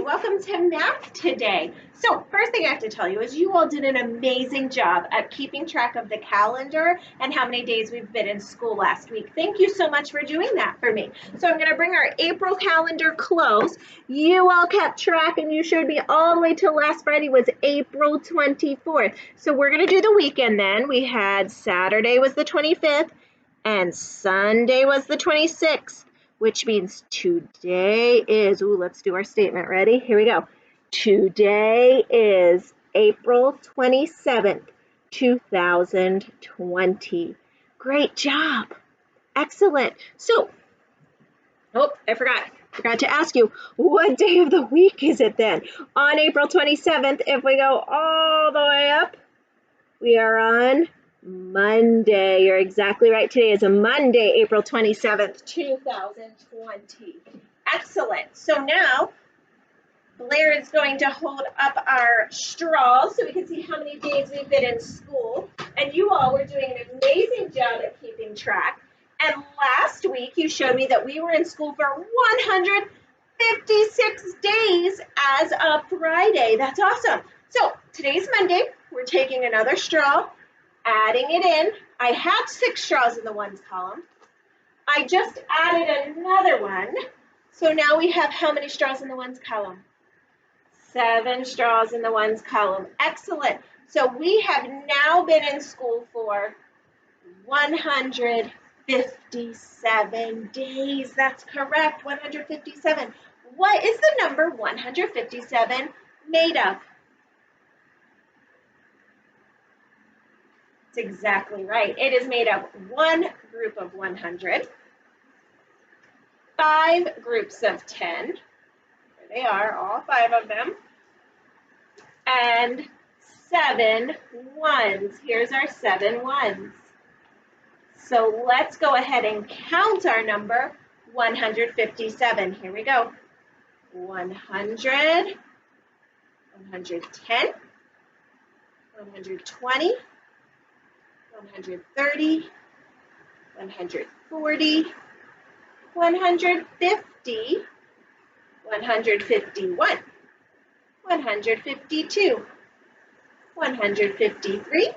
Welcome to math today. So first thing I have to tell you is you all did an amazing job at keeping track of the calendar and how many days we've been in school last week. Thank you so much for doing that for me. So I'm going to bring our April calendar close. You all kept track and you showed me all the way till last Friday was April 24th. So we're going to do the weekend then. We had Saturday was the 25th and Sunday was the 26th. Which means today is, let's do our statement. Ready? Here we go. Today is April 27th, 2020. Great job. Excellent. So, I forgot to ask you, what day of the week is it then? On April 27th, if we go all the way up, we are on Monday. You're exactly right. Today is a Monday, April 27th, 2020. Excellent. So now Blair is going to hold up our straws so we can see how many days we've been in school. And you all were doing an amazing job at keeping track. And last week you showed me that we were in school for 156 days as of Friday. That's awesome. So today's Monday. We're taking another straw, adding it in. I had 6 straws in the ones column. I just added another one. So now we have how many straws in the ones column? 7 straws in the ones column. Excellent. So we have now been in school for 157 days. That's correct, 157. What is the number 157 made of? That's exactly right. It is made of one group of 100, 5 groups of 10, there they are, all 5 of them, and 7 ones. Here's our 7 ones. So let's go ahead and count our number 157. Here we go. 100, 110, 120, 130, 140, 150, 151, 152, 153,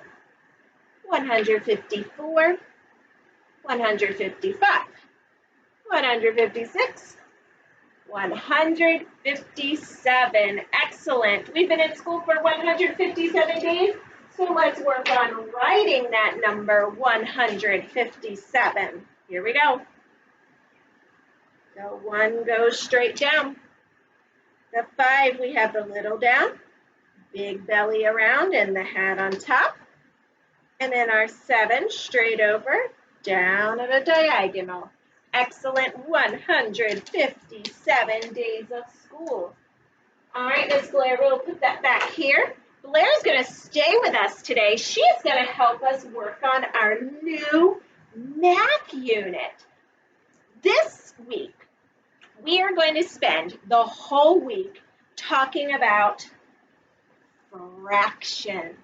154, 155, 156, 157. Excellent. We've been in school for 157 days. So let's work on writing that number 157. Here we go. The 1 goes straight down. The 5, we have the little down, big belly around, and the hat on top. And then our 7 straight over, down at a diagonal. Excellent. 157 days of school. All right, Miss Blair, we'll put that back here. Blair's going to stay with us today. She is going to help us work on our new math unit. This week, we are going to spend the whole week talking about fractions.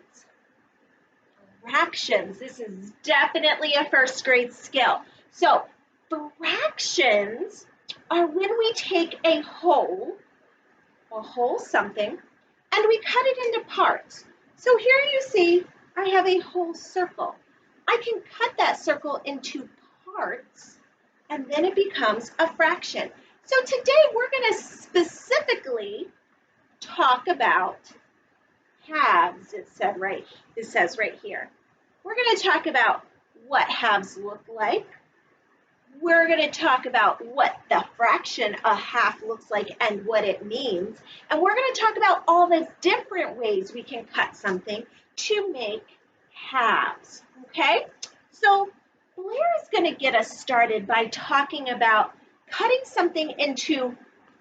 Fractions. This is definitely a first grade skill. So, fractions are when we take a whole something, and we cut it into parts. So here you see I have a whole circle. I can cut that circle into parts, and then it becomes a fraction. So today we're going to specifically talk about halves, it says right here. We're going to talk about what halves look like. We're going to talk about what the fraction a half looks like and what it means. And we're going to talk about all the different ways we can cut something to make halves, okay? So Blair is going to get us started by talking about cutting something into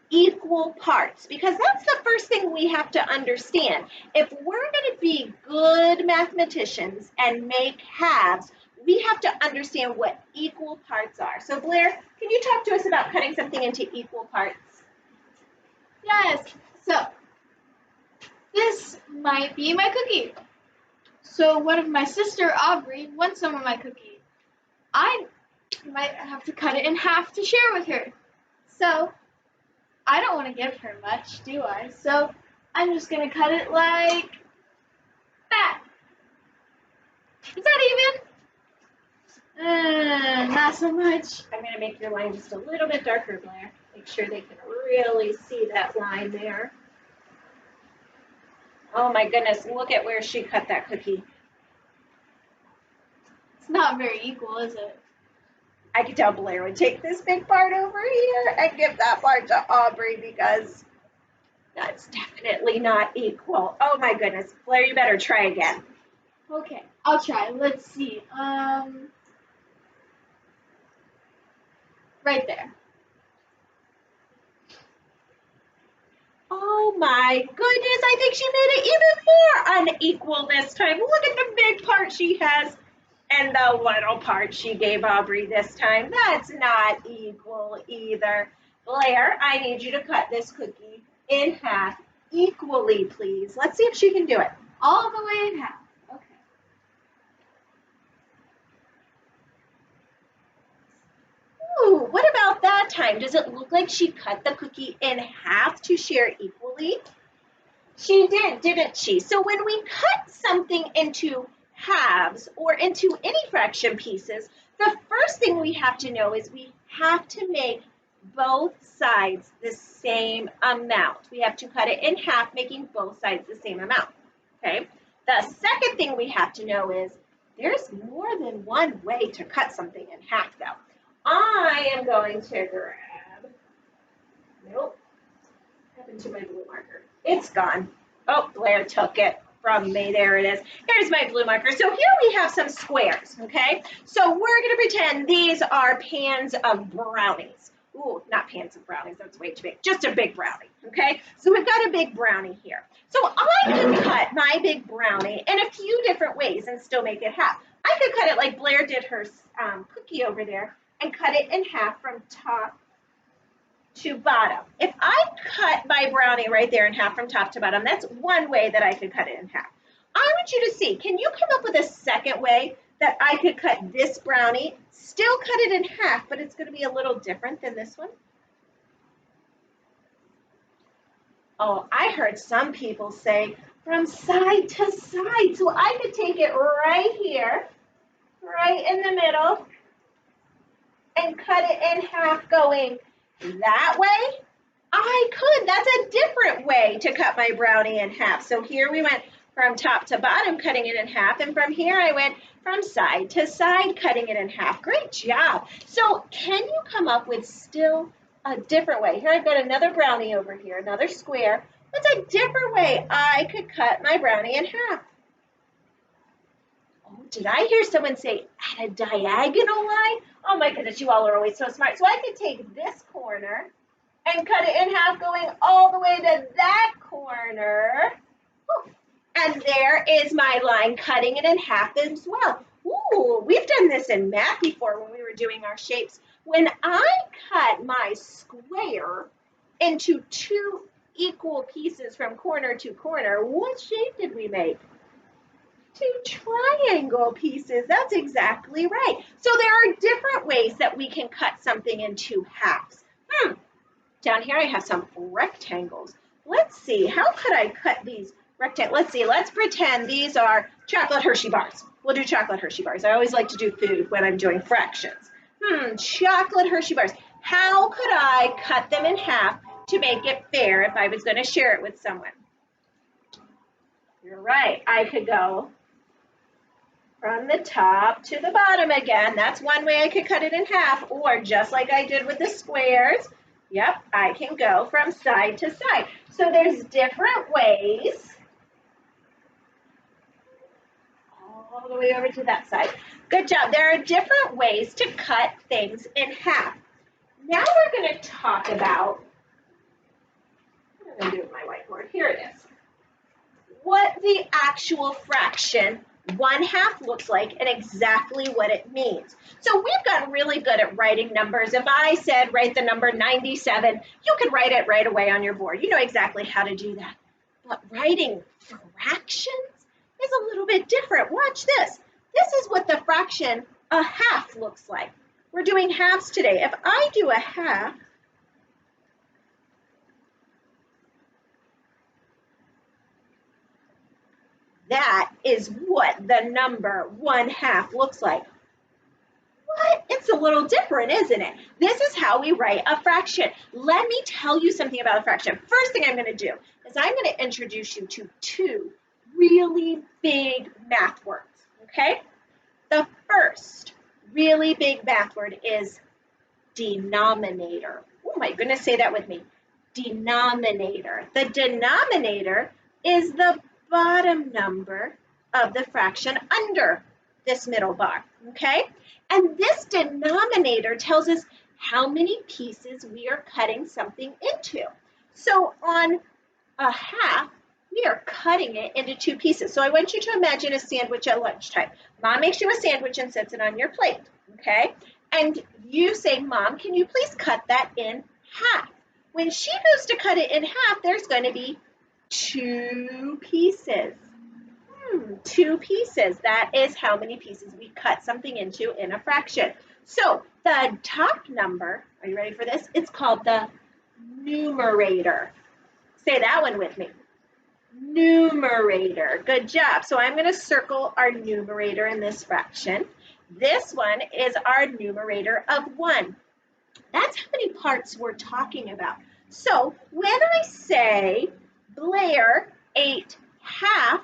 equal parts, because that's the first thing we have to understand. If we're going to be good mathematicians and make halves, we have to understand what equal parts are. So Blair, can you talk to us about cutting something into equal parts? Yes, so this might be my cookie. So what if my sister Aubrey wants some of my cookie? I might have to cut it in half to share with her. So I don't want to give her much, do I? So I'm just going to cut it like that. Is that even? Not so much. I'm going to make your line just a little bit darker, Blair. Make sure they can really see that line there. Oh my goodness, look at where she cut that cookie. It's not very equal, is it? I could tell Blair would take this big part over here and give that part to Aubrey because that's definitely not equal. Oh my goodness. Blair, you better try again. Okay, I'll try. Let's see. Right there. Oh my goodness, I think she made it even more unequal this time. Look at the big part she has and the little part she gave Aubrey this time. That's not equal either. Blair, I need you to cut this cookie in half equally, please. Let's see if she can do it. All the way in half. Okay. Ooh, what about that time? Does it look like she cut the cookie in half to share equally? She did, didn't she? So when we cut something into halves or into any fraction pieces, the first thing we have to know is we have to make both sides the same amount. We have to cut it in half, making both sides the same amount, okay? The second thing we have to know is there's more than one way to cut something in half, though. I am going to grab, nope, what happened to my blue marker? It's gone. Oh, Blair took it from me. There it is. Here's my blue marker. So here we have some squares, okay? So we're going to pretend these are pans of brownies. Ooh, not pans of brownies. That's way too big. Just a big brownie, okay? So we've got a big brownie here. So I can cut my big brownie in a few different ways and still make it half. I could cut it like Blair did her cookie over there and cut it in half from top to bottom. If I cut my brownie right there in half from top to bottom, that's one way that I could cut it in half. I want you to see, can you come up with a second way that I could cut this brownie, still cut it in half, but it's going to be a little different than this one? Oh, I heard some people say from side to side. So I could take it right here, right in the middle, and cut it in half going that way. I could. That's a different way to cut my brownie in half. So here we went from top to bottom, cutting it in half. And from here, I went from side to side, cutting it in half. Great job. So can you come up with still a different way? Here I've got another brownie over here, another square. What's a different way I could cut my brownie in half? Oh, did I hear someone say at a diagonal line? Oh my goodness, you all are always so smart. So I could take this corner and cut it in half going all the way to that corner. And there is my line, cutting it in half as well. Ooh, we've done this in math before when we were doing our shapes. When I cut my square into two equal pieces from corner to corner, what shape did we make? Two triangle pieces. That's exactly right. So there are different ways that we can cut something into halves. Down here I have some rectangles. Let's see, how could I cut these rectangles? Let's see, let's pretend these are chocolate Hershey bars. We'll do chocolate Hershey bars. I always like to do food when I'm doing fractions. Chocolate Hershey bars. How could I cut them in half to make it fair if I was going to share it with someone? You're right, I could go from the top to the bottom again. That's one way I could cut it in half, or just like I did with the squares, yep, I can go from side to side. So there's different ways. All the way over to that side. Good job. There are different ways to cut things in half. Now we're going to talk about, what am I going to do with my whiteboard? Here it is. What the actual fraction 1/2 looks like and exactly what it means. So we've gotten really good at writing numbers. If I said write the number 97, you could write it right away on your board. You know exactly how to do that. But writing fractions is a little bit different. Watch this. This is what the fraction 1/2 looks like. We're doing halves today. If I do 1/2, That is what the number 1/2 looks like. What? It's a little different, isn't it? This is how we write a fraction. Let me tell you something about a fraction. First thing I'm going to do is I'm going to introduce you to two really big math words, okay? The first really big math word is denominator. Oh my goodness, say that with me. Denominator. The denominator is the bottom number of the fraction under this middle bar, okay? And this denominator tells us how many pieces we are cutting something into. So on a half, we are cutting it into 2 pieces. So I want you to imagine a sandwich at lunchtime. Mom makes you a sandwich and sets it on your plate, okay? And you say, Mom, can you please cut that in half? When she goes to cut it in half, there's going to be 2 pieces. 2 pieces. That is how many pieces we cut something into in a fraction. So the top number, are you ready for this? It's called the numerator. Say that one with me. Numerator. Good job. So I'm going to circle our numerator in this fraction. This one is our numerator of 1. That's how many parts we're talking about. So when I say Blair ate half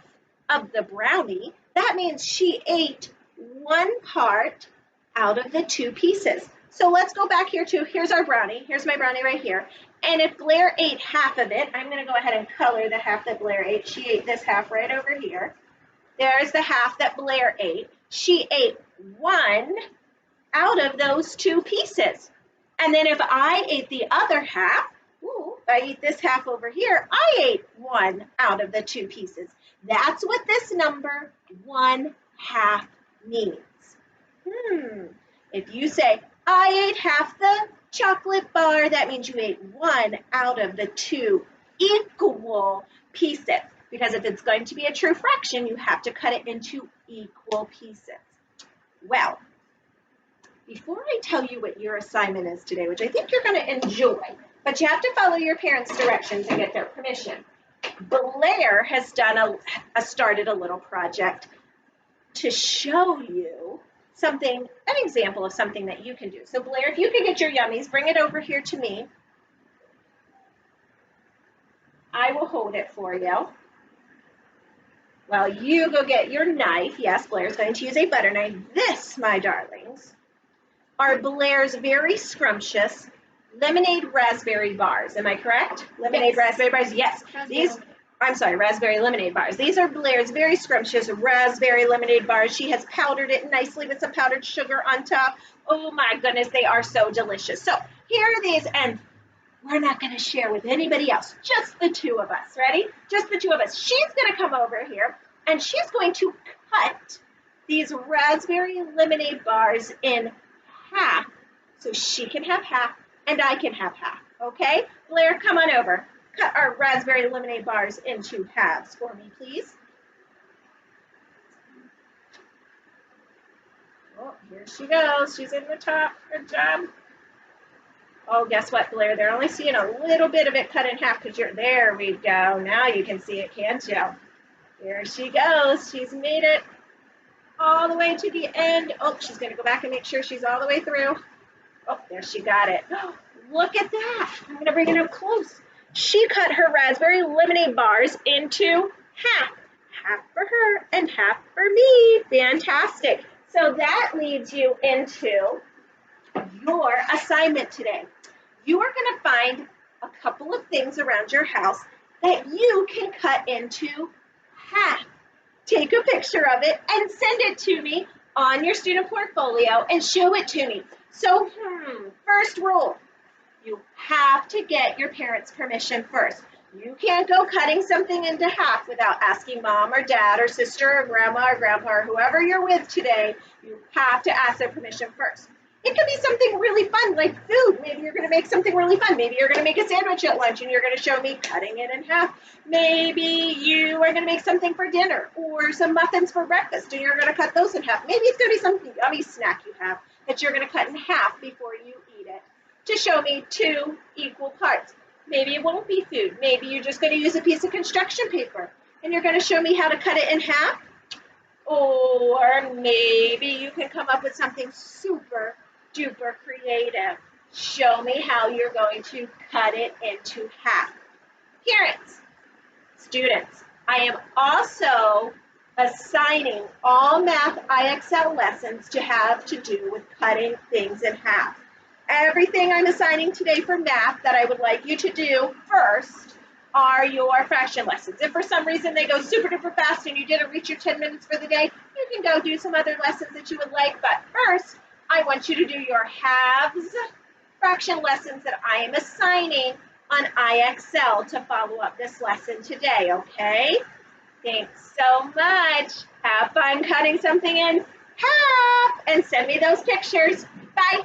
of the brownie, that means she ate 1 part out of the 2 pieces. So let's go back here to, here's our brownie. Here's my brownie right here. And if Blair ate half of it, I'm going to go ahead and color the half that Blair ate. She ate this half right over here. There's the half that Blair ate. She ate 1 out of those 2 pieces. And then if I ate the other half, if I eat this half over here, I ate 1 out of the 2 pieces. That's what this number 1/2 means. If you say, I ate half the chocolate bar, that means you ate 1 out of the 2 equal pieces. Because if it's going to be a true fraction, you have to cut it into equal pieces. Well, before I tell you what your assignment is today, which I think you're going to enjoy, but you have to follow your parents' directions and get their permission. Blair has started a little project to show you something, an example of something that you can do. So Blair, if you could get your yummies, bring it over here to me. I will hold it for you. While you go get your knife. Yes, Blair's going to use a butter knife. This, my darlings, are Blair's very scrumptious lemonade raspberry bars. Am I correct? Lemonade raspberry bars? Yes. Raspberry lemonade bars. These are Blair's very scrumptious raspberry lemonade bars. She has powdered it nicely with some powdered sugar on top. Oh my goodness, they are so delicious. So here are these, and we're not going to share with anybody else, just the 2 of us. Ready? Just the 2 of us. She's going to come over here, and she's going to cut these raspberry lemonade bars in half, so she can have half and I can have half, okay? Blair, come on over. Cut our raspberry lemonade bars into halves for me, please. Oh, here she goes. She's in the top. Good job. Oh, guess what, Blair? They're only seeing a little bit of it cut in half because you're, there we go. Now you can see it, can't you? Here she goes. She's made it all the way to the end. Oh, she's going to go back and make sure she's all the way through. Oh, there she got it. Oh, look at that. I'm going to bring it up close. She cut her raspberry lemonade bars into half. Half for her and half for me. Fantastic. So that leads you into your assignment today. You are going to find a couple of things around your house that you can cut into half. Take a picture of it and send it to me on your student portfolio and show it to me. So, first rule, you have to get your parents' permission first. You can't go cutting something into half without asking mom or dad or sister or grandma or grandpa or whoever you're with today. You have to ask their permission first. It could be something really fun like food. Maybe you're going to make something really fun. Maybe you're going to make a sandwich at lunch and you're going to show me cutting it in half. Maybe you are going to make something for dinner or some muffins for breakfast and you're going to cut those in half. Maybe it's going to be some yummy snack you have that you're going to cut in half before you eat it to show me 2 equal parts. Maybe it won't be food. Maybe you're just going to use a piece of construction paper. And you're going to show me how to cut it in half? Or maybe you can come up with something super duper creative. Show me how you're going to cut it into half. Parents, students, I am also assigning all math IXL lessons to have to do with cutting things in half. Everything I'm assigning today for math that I would like you to do first are your fraction lessons. If for some reason they go super duper fast and you didn't reach your 10 minutes for the day, you can go do some other lessons that you would like. But first, I want you to do your halves fraction lessons that I am assigning on IXL to follow up this lesson today, okay? Thanks so much. Have fun cutting something in half and send me those pictures. Bye.